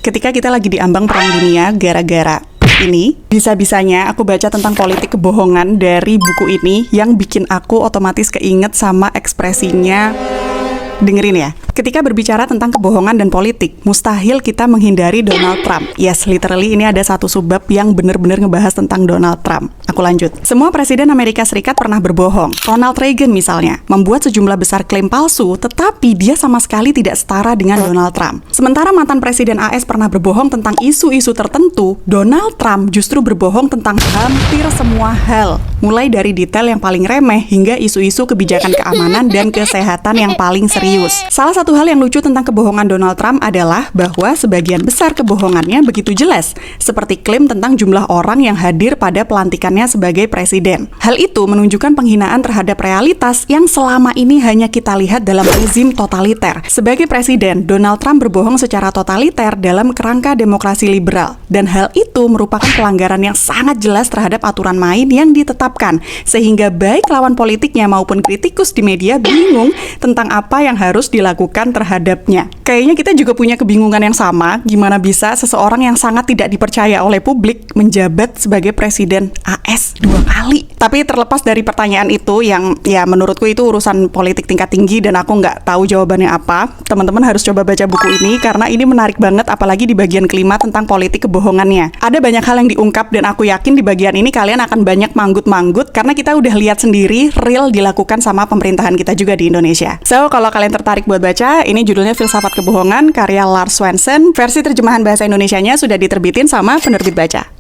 Ketika kita lagi diambang perang dunia gara-gara ini, bisa-bisanya aku baca tentang politik kebohongan dari buku ini yang bikin aku otomatis keinget sama ekspresinya. Dengerin ya, ketika berbicara tentang kebohongan dan politik, mustahil kita menghindari Donald Trump. Yes, literally ini ada satu subbab yang bener-bener ngebahas tentang Donald Trump. Aku lanjut. Semua presiden Amerika Serikat pernah berbohong. Ronald Reagan misalnya, membuat sejumlah besar klaim palsu, tetapi dia sama sekali tidak setara dengan Donald Trump. Sementara mantan presiden AS pernah berbohong tentang isu-isu tertentu, Donald Trump justru berbohong tentang hampir semua hal. Mulai dari detail yang paling remeh hingga isu-isu kebijakan keamanan dan kesehatan yang paling serius. Salah satu hal yang lucu tentang kebohongan Donald Trump adalah bahwa sebagian besar kebohongannya begitu jelas, seperti klaim tentang jumlah orang yang hadir pada pelantikannya sebagai presiden. Hal itu menunjukkan penghinaan terhadap realitas yang selama ini hanya kita lihat dalam rezim totaliter. Sebagai presiden, Donald Trump berbohong secara totaliter dalam kerangka demokrasi liberal, dan hal itu merupakan pelanggaran yang sangat jelas terhadap aturan main yang ditetapkan, sehingga baik lawan politiknya maupun kritikus di media bingung tentang apa yang harus dilakukan terhadapnya. Kayaknya kita juga punya kebingungan yang sama, gimana bisa seseorang yang sangat tidak dipercaya oleh publik menjabat sebagai presiden AS 2 kali. Tapi terlepas dari pertanyaan itu yang ya menurutku itu urusan politik tingkat tinggi dan aku nggak tahu jawabannya apa, teman-teman harus coba baca buku ini karena ini menarik banget, apalagi di bagian kelima tentang politik kebohongannya. Ada banyak hal yang diungkap dan aku yakin di bagian ini kalian akan banyak manggut-manggut karena kita udah lihat sendiri real dilakukan sama pemerintahan kita juga di Indonesia. So, kalau kalian tertarik buat baca, ini judulnya Filsafat Kebohongan karya Lars Svensson. Versi terjemahan bahasa Indonesianya sudah diterbitin sama Penerbit Baca.